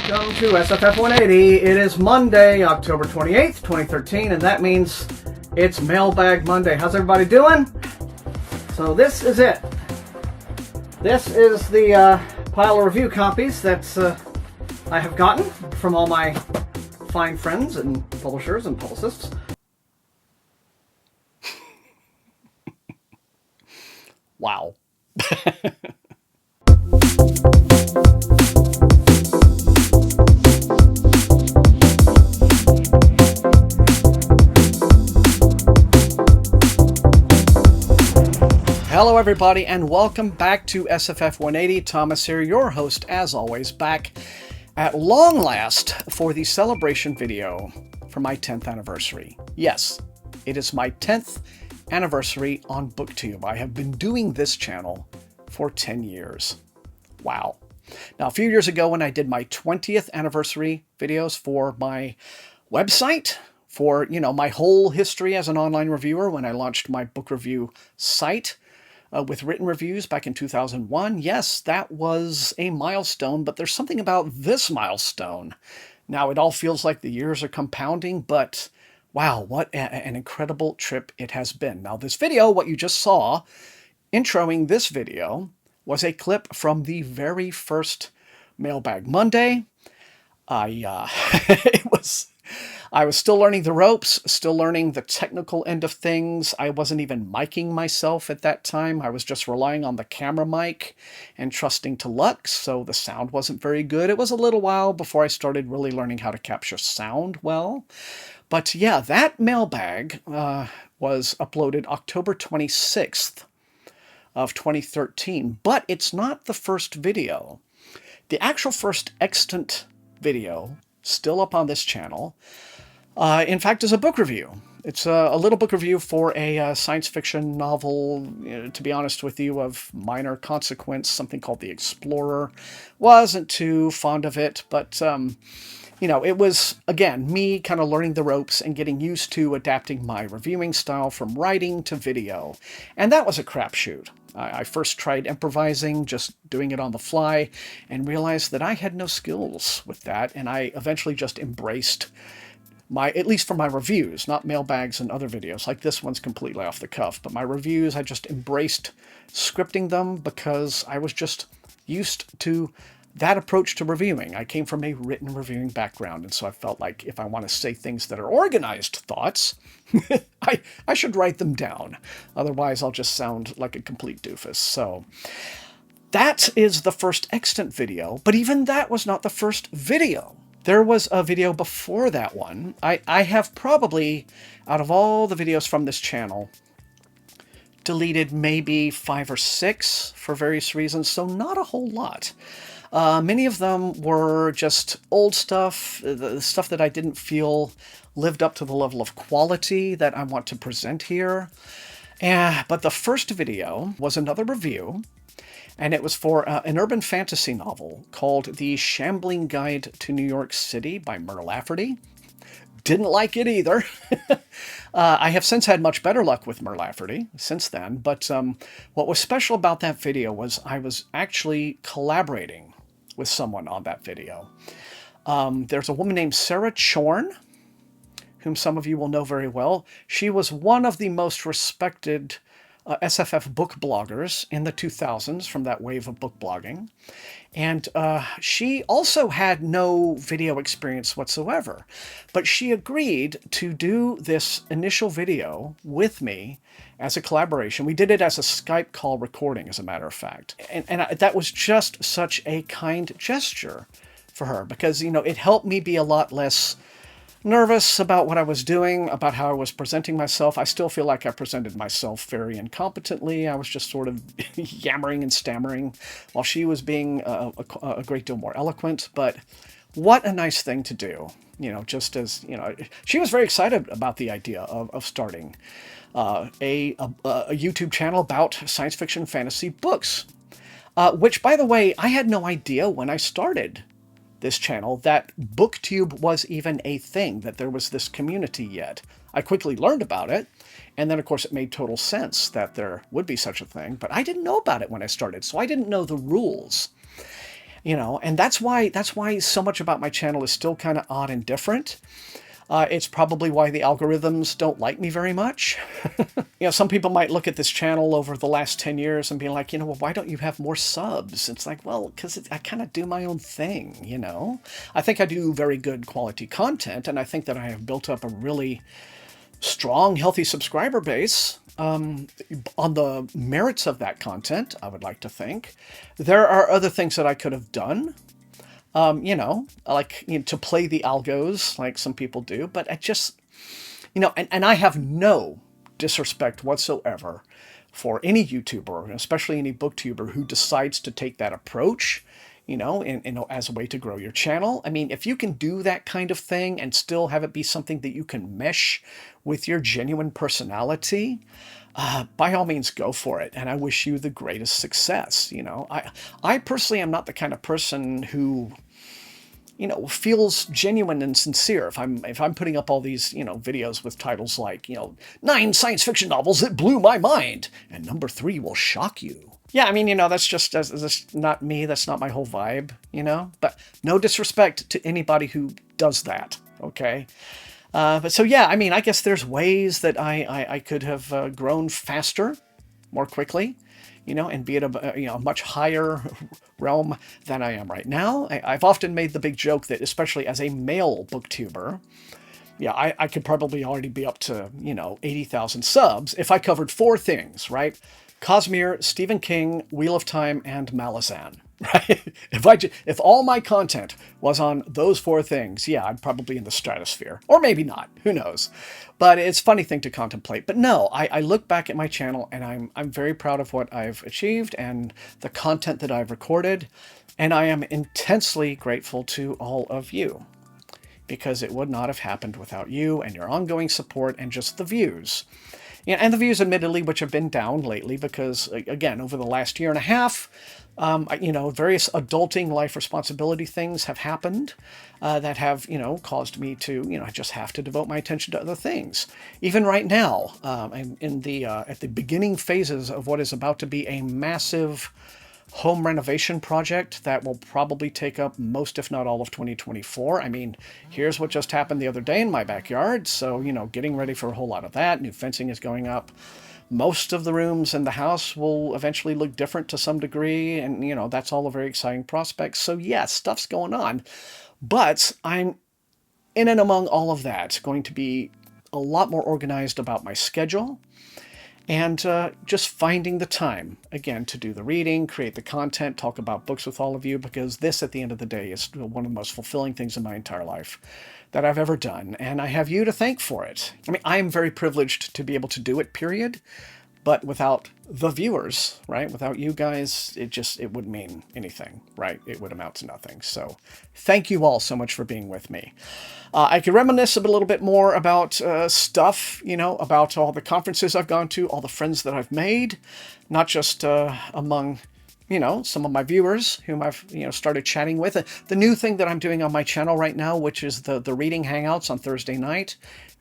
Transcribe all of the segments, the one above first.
Welcome to SFF180. It is Monday, October 28th, 2013, and that means it's Mailbag Monday. How's everybody doing? So this is it. This is the pile of review copies that I have gotten from all my fine friends and publishers and publicists. Wow. Hello everybody and welcome back to SFF180. Thomas here, your host as always, back at long last for the celebration video for my 10th anniversary. Yes, it is my 10th anniversary on BookTube. I have been doing this channel for 10 years. Wow. Now a few years ago when I did my 20th anniversary videos for my website, for, my whole history as an online reviewer, when I launched my book review site, with written reviews back in 2001. Yes, that was a milestone, but there's something about this milestone. Now, it all feels like the years are compounding, but wow, what an incredible trip it has been. Now, this video, what you just saw, introing this video, was a clip from the very first Mailbag Monday. I was still learning the ropes, still learning the technical end of things. I wasn't even micing myself at that time. I was just relying on the camera mic and trusting to luck, so the sound wasn't very good. It was a little while before I started really learning how to capture sound well. But yeah, that mailbag was uploaded October 26th of 2013, but it's not the first video. The actual first extant video, still up on this channel, in fact, is a book review. It's a little book review for a science fiction novel, to be honest with you, of minor consequence, something called The Explorer. Wasn't too fond of it, but, it was, again, me kind of learning the ropes and getting used to adapting my reviewing style from writing to video. And that was a crapshoot. I first tried improvising, just doing it on the fly, and realized that I had no skills with that, and I eventually just embraced at least for my reviews, not mailbags and other videos, like this one's completely off the cuff, but my reviews, I just embraced scripting them because I was just used to that approach to reviewing. I came from a written reviewing background, and so I felt like if I want to say things that are organized thoughts, I should write them down. Otherwise, I'll just sound like a complete doofus. So that is the first extant video, but even that was not the first video. There was a video before that one. I have probably, out of all the videos from this channel, deleted maybe 5 or 6 for various reasons, so not a whole lot. Many of them were just old stuff, the stuff that I didn't feel lived up to the level of quality that I want to present here. But the first video was another review, and it was for an urban fantasy novel called The Shambling Guide to New York City by Mur Lafferty. Didn't like it either. I have since had much better luck with Mur Lafferty since then, but what was special about that video was I was actually collaborating with someone on that video. There's a woman named Sarah Chorn, whom some of you will know very well. She was one of the most respected SFF book bloggers in the 2000s from that wave of book blogging. And she also had no video experience whatsoever, but she agreed to do this initial video with me as a collaboration. We did it as a Skype call recording, as a matter of fact. And that was just such a kind gesture for her because, it helped me be a lot less nervous about what I was doing, about how I was presenting myself. I still feel like I presented myself very incompetently. I was just sort of yammering and stammering while she was being a great deal more eloquent. But what a nice thing to do, just as, she was very excited about the idea of starting a YouTube channel about science fiction fantasy books, which, by the way, I had no idea when I started this channel that BookTube was even a thing, that there was this community yet. I quickly learned about it, and then of course it made total sense that there would be such a thing, but I didn't know about it when I started, so I didn't know the rules. and that's why so much about my channel is still kind of odd and different. It's probably why the algorithms don't like me very much. Some people might look at this channel over the last 10 years and be like, well, why don't you have more subs? It's like, well, because I kind of do my own thing, I think I do very good quality content, and I think that I have built up a really strong, healthy subscriber base on the merits of that content, I would like to think. There are other things that I could have done, to play the algos like some people do, but I just, and I have no disrespect whatsoever for any YouTuber, especially any booktuber who decides to take that approach, as a way to grow your channel. I mean, if you can do that kind of thing and still have it be something that you can mesh with your genuine personality, by all means, go for it. And I wish you the greatest success. I personally am not the kind of person who, feels genuine and sincere if I'm putting up all these, videos with titles like, 9 science fiction novels that blew my mind, and number 3 will shock you. Yeah, I mean, that's not me. That's not my whole vibe, But no disrespect to anybody who does that, okay? But so, yeah, I mean, I guess there's ways that I could have grown faster, more quickly, and be at a much higher realm than I am right now. I've often made the big joke that, especially as a male booktuber, I could probably already be up to, 80,000 subs if I covered 4 things, right? Cosmere, Stephen King, Wheel of Time, and Malazan, right? If all my content was on those 4 things, I'd probably in the stratosphere. Or maybe not, who knows? But it's a funny thing to contemplate. But no, I look back at my channel and I'm very proud of what I've achieved and the content that I've recorded. And I am intensely grateful to all of you, because it would not have happened without you and your ongoing support and just the views. And the views, admittedly, which have been down lately because, again, over the last year and a half, various adulting life responsibility things have happened that have, caused me to, I just have to devote my attention to other things. Even right now, I'm in the at the beginning phases of what is about to be a massive home renovation project that will probably take up most, if not all, of 2024. I mean, here's what just happened the other day in my backyard. So, getting ready for a whole lot of that. New fencing is going up. Most of the rooms in the house will eventually look different to some degree. And, that's all a very exciting prospect. So, yes, stuff's going on. But I'm in and among all of that going to be a lot more organized about my schedule. And just finding the time, again, to do the reading, create the content, talk about books with all of you, because this, at the end of the day, is one of the most fulfilling things in my entire life that I've ever done. And I have you to thank for it. I mean, I am very privileged to be able to do it, period. But without the viewers, right? Without you guys, it wouldn't mean anything, right? It would amount to nothing. So thank you all so much for being with me. I could reminisce a little bit more about stuff, about all the conferences I've gone to, all the friends that I've made, not just among, some of my viewers whom I've, started chatting with. The new thing that I'm doing on my channel right now, which is the reading hangouts on Thursday night,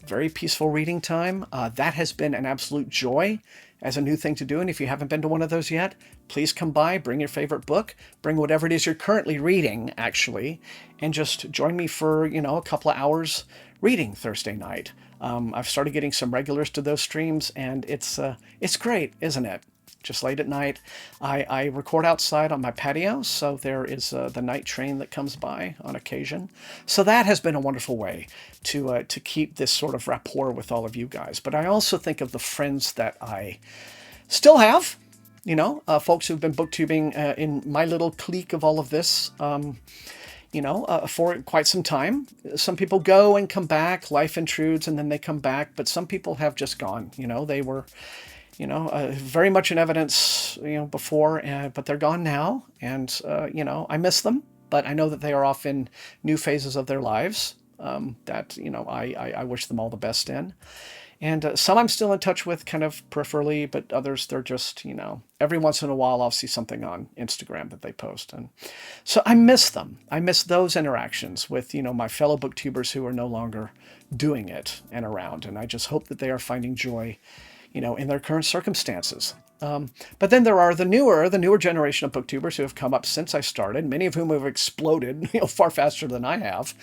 very peaceful reading time. That has been an absolute joy as a new thing to do. And if you haven't been to one of those yet, please come by, bring your favorite book, bring whatever it is you're currently reading, actually, and just join me for, a couple of hours reading Thursday night. I've started getting some regulars to those streams, and it's great, isn't it? Just late at night. I record outside on my patio, so there is the night train that comes by on occasion. So that has been a wonderful way to keep this sort of rapport with all of you guys. But I also think of the friends that I still have, folks who've been booktubing in my little clique of all of this, for quite some time. Some people go and come back, life intrudes, and then they come back. But some people have just gone, they were very much in evidence, before, but they're gone now. And, I miss them, but I know that they are off in new phases of their lives that, I wish them all the best in. And some I'm still in touch with kind of peripherally, but others, they're just, every once in a while I'll see something on Instagram that they post. And so I miss them. I miss those interactions with, my fellow booktubers who are no longer doing it and around. And I just hope that they are finding joy in their current circumstances. But then there are the newer generation of booktubers who have come up since I started, many of whom have exploded, far faster than I have,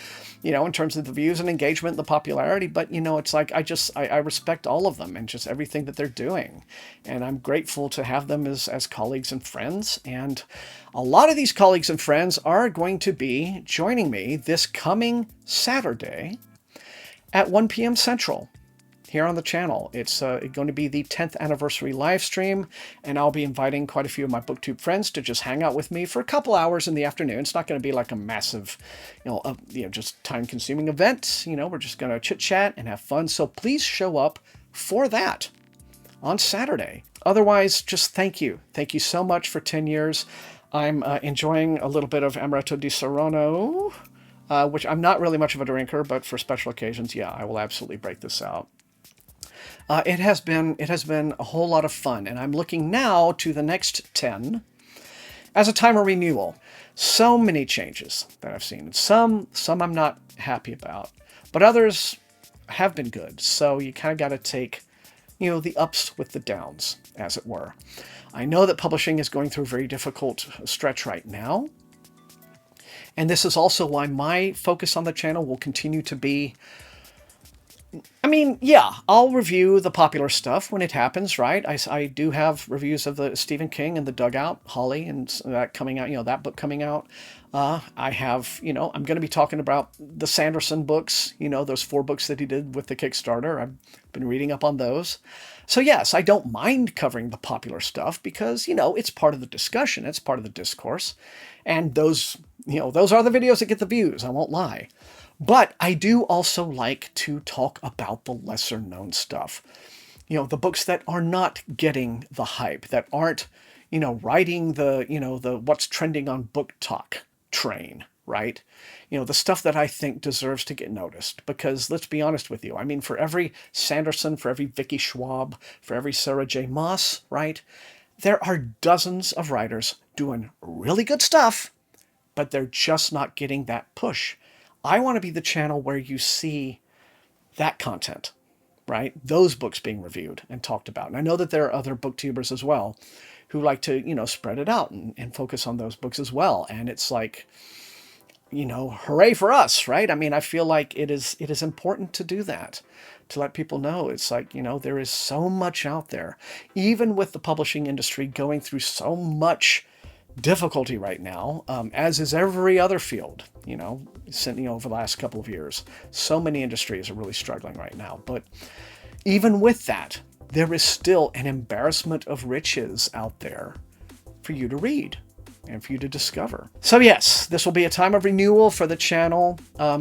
in terms of the views and engagement, the popularity. But, it's like, I respect all of them and just everything that they're doing. And I'm grateful to have them as colleagues and friends. And a lot of these colleagues and friends are going to be joining me this coming Saturday at 1 p.m. Central here on the channel. It's going to be the 10th anniversary live stream, and I'll be inviting quite a few of my BookTube friends to just hang out with me for a couple hours in the afternoon. It's not going to be like a massive, just time-consuming event. We're just going to chit-chat and have fun. So please show up for that on Saturday. Otherwise, just thank you. Thank you so much for 10 years. I'm enjoying a little bit of Amaretto di Serrano, which I'm not really much of a drinker, but for special occasions, yeah, I will absolutely break this out. It has been a whole lot of fun, and I'm looking now to the next 10 as a time of renewal. So many changes that I've seen. Some I'm not happy about, but others have been good. So you kind of got to take, the ups with the downs, as it were. I know that publishing is going through a very difficult stretch right now. And this is also why my focus on the channel will continue to be, I'll review the popular stuff when it happens, right? I do have reviews of the Stephen King and The Dugout, Holly, and that coming out, that book coming out. I have, I'm going to be talking about the Sanderson books, those 4 books that he did with the Kickstarter. I've been reading up on those. So yes, I don't mind covering the popular stuff because, it's part of the discussion. It's part of the discourse. And those are the videos that get the views. I won't lie. But I do also like to talk about the lesser known stuff. The books that are not getting the hype, that aren't, riding the what's trending on Book Talk train, right? The stuff that I think deserves to get noticed. Because let's be honest with you. For every Sanderson, for every Vicky Schwab, for every Sarah J. Maas, right? There are dozens of writers doing really good stuff, but they're just not getting that push. I want to be the channel where you see that content, right? Those books being reviewed and talked about. And I know that there are other booktubers as well who like to, spread it out and focus on those books as well. And it's like, hooray for us, right? I feel like it is important to do that, to let people know. It's like, there is so much out there, even with the publishing industry going through so much difficulty right now, as is every other field, over the last couple of years. So many industries are really struggling right now. But even with that, there is still an embarrassment of riches out there for you to read and for you to discover. So yes, this will be a time of renewal for the channel,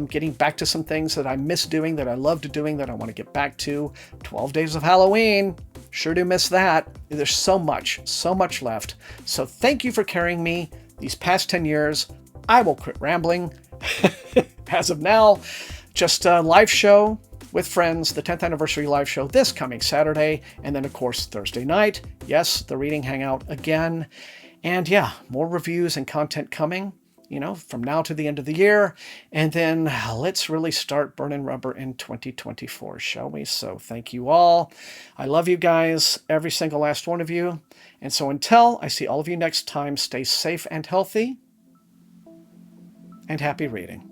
getting back to some things that I miss doing, that I loved doing, that I want to get back to. 12 Days of Halloween. Sure do miss that. There's so much left. So thank you for carrying me these past 10 years. I will quit rambling. As of now, just a live show with friends, the 10th anniversary live show this coming Saturday. And then, of course, Thursday night. Yes, the reading hangout again. And yeah, more reviews and content coming, from now to the end of the year. And then let's really start burning rubber in 2024, shall we? So thank you all. I love you guys, every single last one of you. And so until I see all of you next time, stay safe and healthy, and happy reading.